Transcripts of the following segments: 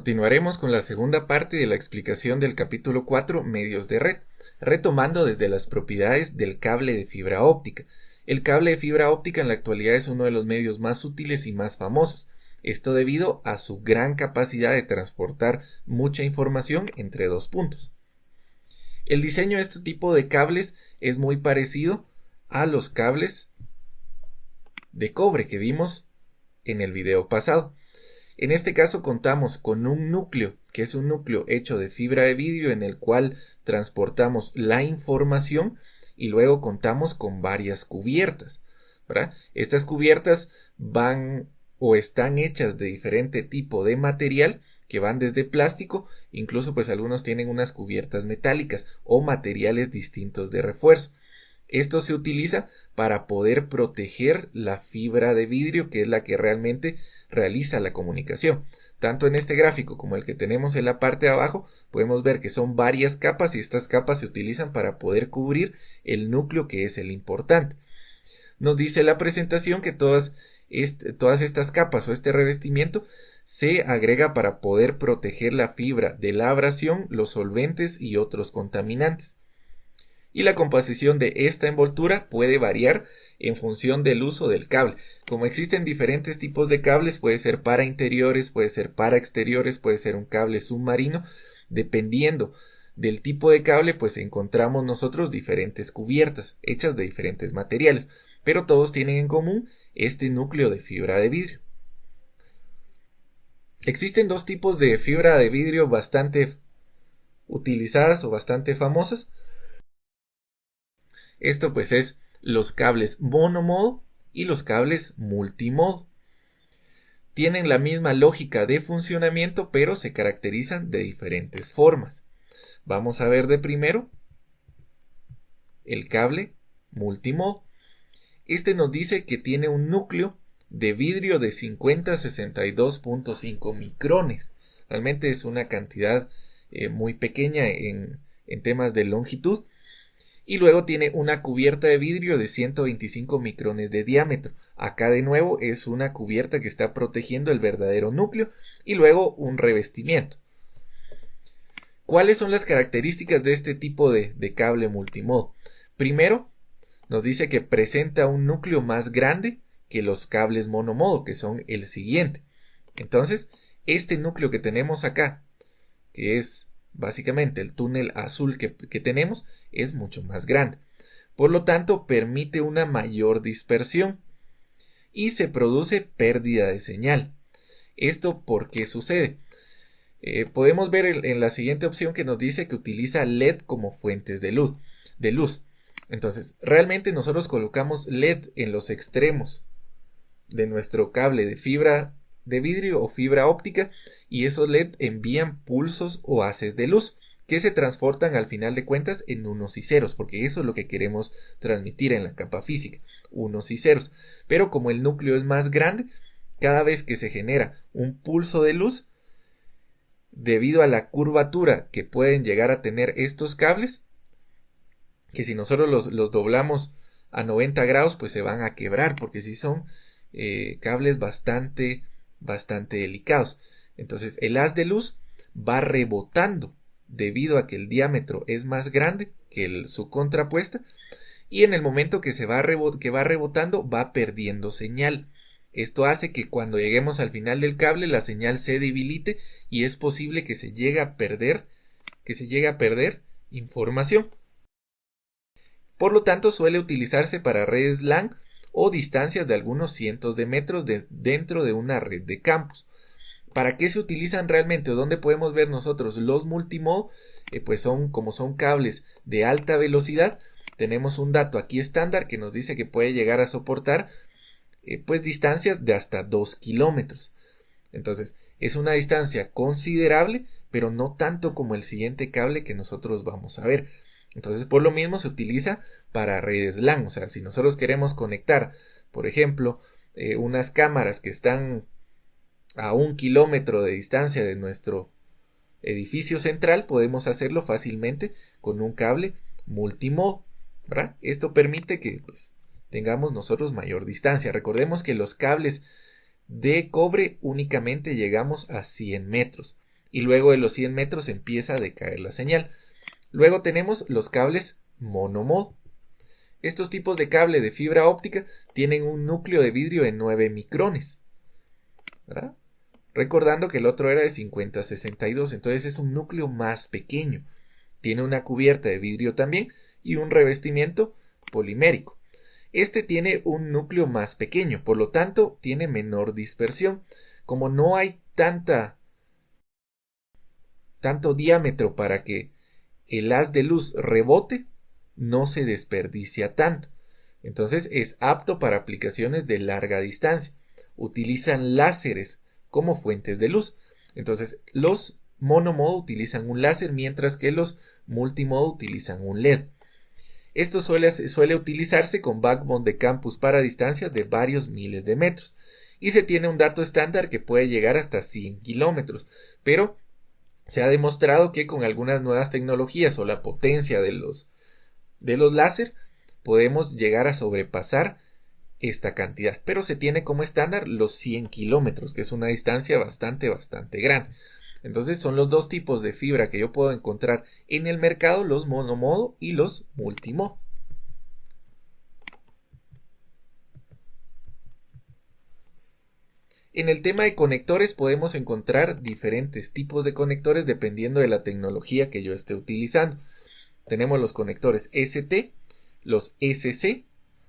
Continuaremos con la segunda parte de la explicación del capítulo 4, medios de red, retomando desde las propiedades del cable de fibra óptica. El cable de fibra óptica en la actualidad es uno de los medios más útiles y más famosos, esto debido a su gran capacidad de transportar mucha información entre dos puntos. El diseño de este tipo de cables es muy parecido a los cables de cobre que vimos en el video pasado. En este caso contamos con un núcleo, que es un núcleo hecho de fibra de vidrio en el cual transportamos la información y luego contamos con varias cubiertas, ¿verdad? Estas cubiertas van o están hechas de diferente tipo de material que van desde plástico, incluso pues algunos tienen unas cubiertas metálicas o materiales distintos de refuerzo. Esto se utiliza para poder proteger la fibra de vidrio, que es la que realmente realiza la comunicación. Tanto en este gráfico como el que tenemos en la parte de abajo, podemos ver que son varias capas y estas capas se utilizan para poder cubrir el núcleo, que es el importante. Nos dice la presentación que todas estas capas o este revestimiento se agrega para poder proteger la fibra de la abrasión, los solventes y otros contaminantes. Y la composición de esta envoltura puede variar en función del uso del cable. Como existen diferentes tipos de cables, puede ser para interiores, puede ser para exteriores, puede ser un cable submarino. Dependiendo del tipo de cable, pues encontramos nosotros diferentes cubiertas hechas de diferentes materiales, pero todos tienen en común este núcleo de fibra de vidrio. Existen dos tipos de fibra de vidrio bastante utilizadas o bastante famosas. Esto pues es los cables monomodo y los cables multimodo. Tienen la misma lógica de funcionamiento, pero se caracterizan de diferentes formas. Vamos a ver de primero el cable multimodo. Este nos dice que tiene un núcleo de vidrio de 50 a 62.5 micrones. Realmente es una cantidad muy pequeña en temas de longitud. Y luego tiene una cubierta de vidrio de 125 micrones de diámetro. Acá de nuevo es una cubierta que está protegiendo el verdadero núcleo y luego un revestimiento. ¿Cuáles son las características de este tipo de cable multimodo? Primero, nos dice que presenta un núcleo más grande que los cables monomodo, que son el siguiente. Entonces, este núcleo que tenemos acá, que es básicamente el túnel azul que tenemos, es mucho más grande. Por lo tanto, permite una mayor dispersión y se produce pérdida de señal. ¿Esto por qué sucede? Podemos ver en la siguiente opción que nos dice que utiliza LED como fuentes de luz. Entonces, realmente nosotros colocamos LED en los extremos de nuestro cable de fibra de vidrio o fibra óptica y esos LED envían pulsos o haces de luz que se transportan al final de cuentas en unos y ceros, porque eso es lo que queremos transmitir en la capa física, unos y ceros. Pero como el núcleo es más grande, cada vez que se genera un pulso de luz, debido a la curvatura que pueden llegar a tener estos cables, que si nosotros los doblamos a 90 grados, pues se van a quebrar, porque si son cables bastante delicados. Entonces el haz de luz va rebotando debido a que el diámetro es más grande que su contrapuesta, y en el momento que va rebotando va perdiendo señal. Esto hace que cuando lleguemos al final del cable la señal se debilite y es posible que se llegue a perder información. Por lo tanto, suele utilizarse para redes LAN o distancias de algunos cientos de metros dentro de una red de campos. ¿Para qué se utilizan realmente o dónde podemos ver nosotros los multimodo? Pues como son cables de alta velocidad, tenemos un dato aquí estándar que nos dice que puede llegar a soportar pues distancias de hasta 2 kilómetros. Entonces, es una distancia considerable, pero no tanto como el siguiente cable que nosotros vamos a ver. Entonces, por lo mismo se utiliza para redes LAN. O sea, si nosotros queremos conectar, por ejemplo, unas cámaras que están a 1 kilómetro de distancia de nuestro edificio central, podemos hacerlo fácilmente con un cable multimodo, ¿verdad? Esto permite que pues, tengamos nosotros mayor distancia. Recordemos que los cables de cobre únicamente llegamos a 100 metros. y luego de los 100 metros empieza a decaer la señal. Luego tenemos los cables monomodo. Estos tipos de cable de fibra óptica tienen un núcleo de vidrio de 9 micrones, ¿verdad? Recordando que el otro era de 50 a 62, entonces es un núcleo más pequeño. Tiene una cubierta de vidrio también y un revestimiento polimérico. Este tiene un núcleo más pequeño, por lo tanto tiene menor dispersión. Como no hay tanto diámetro para que el haz de luz rebote, no se desperdicia tanto. Entonces es apto para aplicaciones de larga distancia. Utilizan láseres como fuentes de luz. Entonces los monomodo utilizan un láser, mientras que los multimodo utilizan un LED. Esto suele utilizarse con backbone de campus para distancias de varios miles de metros. Y se tiene un dato estándar que puede llegar hasta 100 kilómetros. Pero se ha demostrado que con algunas nuevas tecnologías o la potencia de los láser podemos llegar a sobrepasar esta cantidad, pero se tiene como estándar los 100 kilómetros, que es una distancia bastante grande. Entonces son los dos tipos de fibra que yo puedo encontrar en el mercado, los monomodo y los multimodo. En el tema de conectores podemos encontrar diferentes tipos de conectores dependiendo de la tecnología que yo esté utilizando. Tenemos los conectores ST, los SC,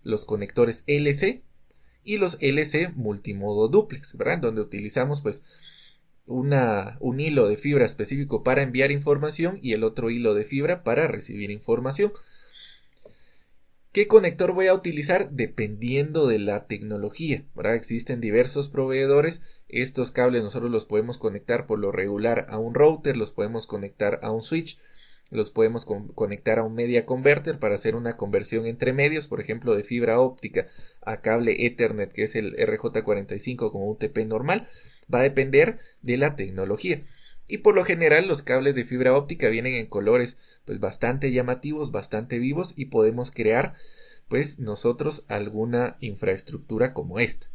los conectores LC y los LC multimodo duplex, ¿verdad? Donde utilizamos pues un hilo de fibra específico para enviar información y el otro hilo de fibra para recibir información. ¿Qué conector voy a utilizar? Dependiendo de la tecnología, ¿verdad? Existen diversos proveedores. Estos cables nosotros los podemos conectar por lo regular a un router, los podemos conectar a un switch, los podemos conectar a un media converter para hacer una conversión entre medios, por ejemplo de fibra óptica a cable Ethernet, que es el RJ45 con UTP normal. Va a depender de la tecnología. Y por lo general los cables de fibra óptica vienen en colores pues bastante llamativos, bastante vivos, y podemos crear pues nosotros alguna infraestructura como esta.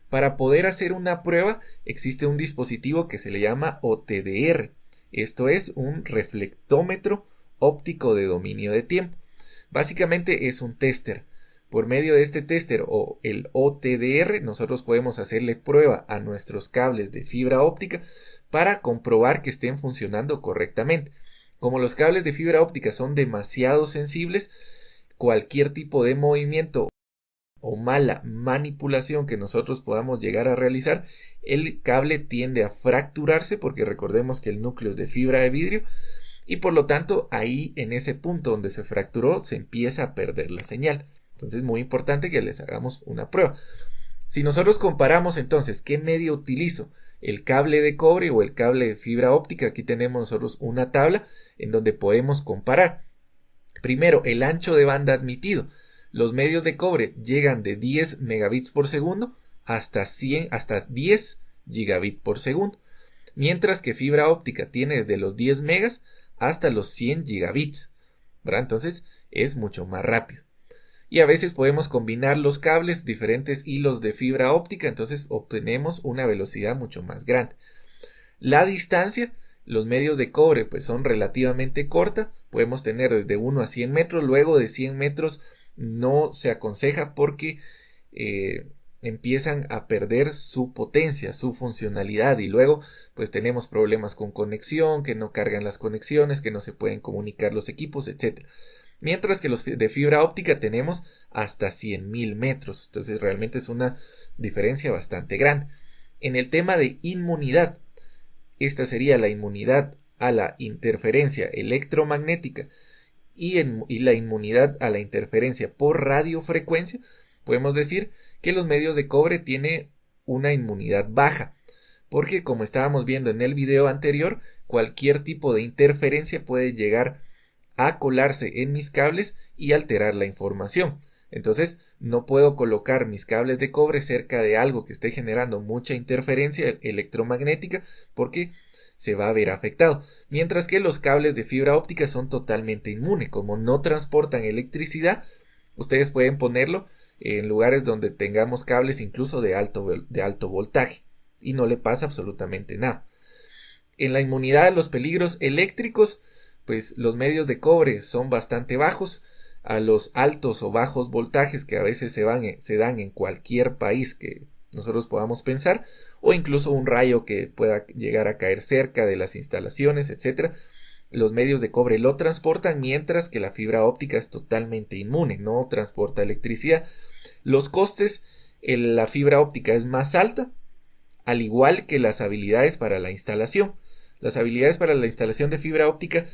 Para poder hacer una prueba existe un dispositivo que se le llama OTDR. Esto es un reflectómetro óptico de dominio de tiempo. Básicamente es un tester. Por medio de este tester o el OTDR nosotros podemos hacerle prueba a nuestros cables de fibra óptica para comprobar que estén funcionando correctamente. Como los cables de fibra óptica son demasiado sensibles, cualquier tipo de movimiento o mala manipulación que nosotros podamos llegar a realizar, el cable tiende a fracturarse, porque recordemos que el núcleo es de fibra de vidrio, y por lo tanto ahí en ese punto donde se fracturó se empieza a perder la señal. Entonces es muy importante que les hagamos una prueba. Si nosotros comparamos entonces qué medio utilizo, el cable de cobre o el cable de fibra óptica, aquí tenemos nosotros una tabla en donde podemos comparar. Primero, el ancho de banda admitido. Los medios de cobre llegan de 10 megabits por segundo hasta 10 gigabits por segundo, mientras que fibra óptica tiene desde los 10 megas hasta los 100 gigabits, ¿verdad? Entonces es mucho más rápido. Y a veces podemos combinar los cables, diferentes hilos de fibra óptica, entonces obtenemos una velocidad mucho más grande. La distancia, los medios de cobre pues son relativamente corta, podemos tener desde 1 a 100 metros, luego de 100 metros no se aconseja porque empiezan a perder su potencia, su funcionalidad, y luego pues tenemos problemas con conexión, que no cargan las conexiones, que no se pueden comunicar los equipos, etc. Mientras que los de fibra óptica tenemos hasta 100.000 metros, entonces realmente es una diferencia bastante grande. En el tema de inmunidad, esta sería la inmunidad a la interferencia electromagnética y la inmunidad a la interferencia por radiofrecuencia. Podemos decir que los medios de cobre tienen una inmunidad baja, porque como estábamos viendo en el video anterior, cualquier tipo de interferencia puede llegar a colarse en mis cables y alterar la información. Entonces no puedo colocar mis cables de cobre cerca de algo que esté generando mucha interferencia electromagnética, porque se va a ver afectado. Mientras que los cables de fibra óptica son totalmente inmunes. Como no transportan electricidad, ustedes pueden ponerlo en lugares donde tengamos cables incluso de alto voltaje y no le pasa absolutamente nada. En la inmunidad a los peligros eléctricos, pues los medios de cobre son bastante bajos a los altos o bajos voltajes que a veces se dan en cualquier país que nosotros podamos pensar, o incluso un rayo que pueda llegar a caer cerca de las instalaciones, etcétera. Los medios de cobre lo transportan, mientras que la fibra óptica es totalmente inmune, no transporta electricidad. Los costes en la fibra óptica es más alta, al igual que las habilidades para la instalación. Las habilidades para la instalación de fibra óptica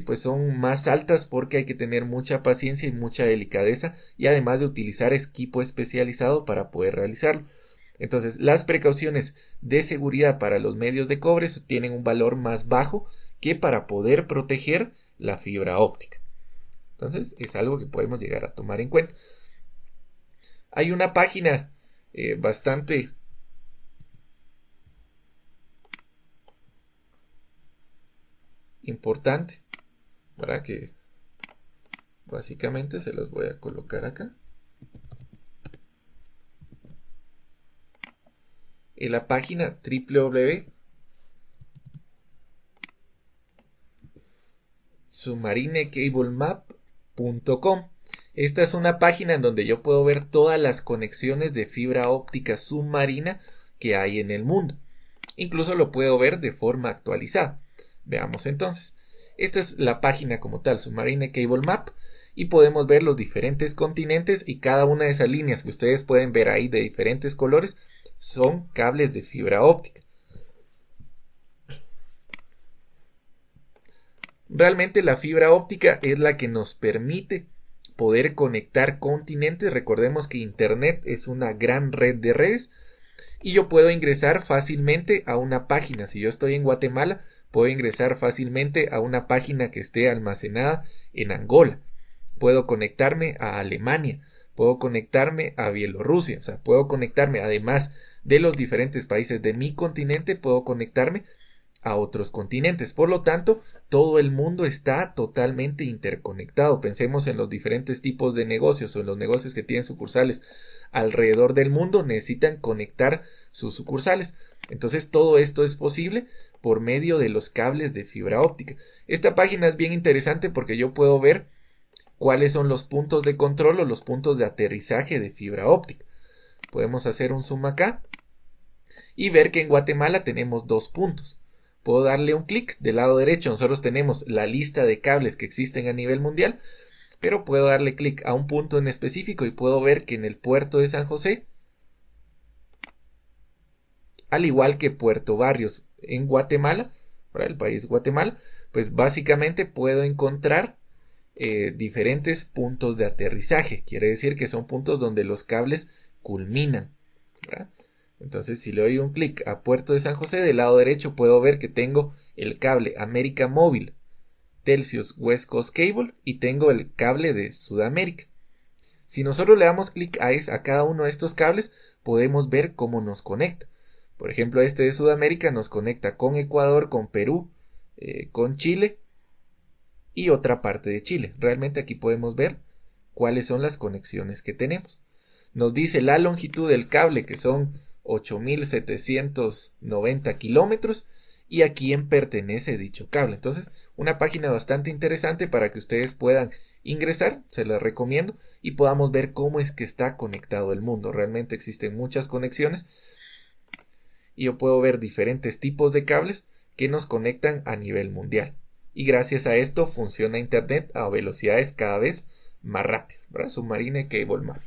pues son más altas porque hay que tener mucha paciencia y mucha delicadeza, y además de utilizar equipo especializado para poder realizarlo. Entonces, las precauciones de seguridad para los medios de cobre tienen un valor más bajo que para poder proteger la fibra óptica. Entonces, es algo que podemos llegar a tomar en cuenta. Hay una página bastante importante, para que básicamente se los voy a colocar acá. En la página www.submarinecablemap.com. Esta es una página en donde yo puedo ver todas las conexiones de fibra óptica submarina que hay en el mundo. Incluso lo puedo ver de forma actualizada. Veamos entonces. Esta es la página como tal, Submarine Cable Map, y podemos ver los diferentes continentes, y cada una de esas líneas que ustedes pueden ver ahí de diferentes colores son cables de fibra óptica. Realmente la fibra óptica es la que nos permite poder conectar continentes. Recordemos que Internet es una gran red de redes, y yo puedo ingresar fácilmente a una página. Si yo estoy en Guatemala, puedo ingresar fácilmente a una página que esté almacenada en Angola. Puedo conectarme a Alemania, puedo conectarme a Bielorrusia, o sea, puedo conectarme, además de los diferentes países de mi continente, puedo conectarme a otros continentes. Por lo tanto, todo el mundo está totalmente interconectado. Pensemos en los diferentes tipos de negocios, o en los negocios que tienen sucursales alrededor del mundo, necesitan conectar sus sucursales. Entonces, todo esto es posible por medio de los cables de fibra óptica. Esta página es bien interesante porque yo puedo ver cuáles son los puntos de control o los puntos de aterrizaje de fibra óptica. Podemos hacer un zoom acá y ver que en Guatemala tenemos 2 puntos. Puedo darle un clic del lado derecho. Nosotros tenemos la lista de cables que existen a nivel mundial, pero puedo darle clic a un punto en específico y puedo ver que en el puerto de San José, al igual que Puerto Barrios en Guatemala, para el país Guatemala, pues básicamente puedo encontrar diferentes puntos de aterrizaje. Quiere decir que son puntos donde los cables culminan, ¿verdad? Entonces, si le doy un clic a Puerto de San José, del lado derecho puedo ver que tengo el cable América Móvil, Telxius West Coast Cable, y tengo el cable de Sudamérica. Si nosotros le damos clic a cada uno de estos cables, podemos ver cómo nos conecta. Por ejemplo, este de Sudamérica nos conecta con Ecuador, con Perú, con Chile y otra parte de Chile. Realmente aquí podemos ver cuáles son las conexiones que tenemos. Nos dice la longitud del cable, que son 8.790 kilómetros, y a quién pertenece dicho cable. Entonces, una página bastante interesante para que ustedes puedan ingresar, se la recomiendo, y podamos ver cómo es que está conectado el mundo. Realmente existen muchas conexiones, y yo puedo ver diferentes tipos de cables que nos conectan a nivel mundial. Y gracias a esto funciona Internet a velocidades cada vez más rápidas, ¿verdad? Submarine Cable Map.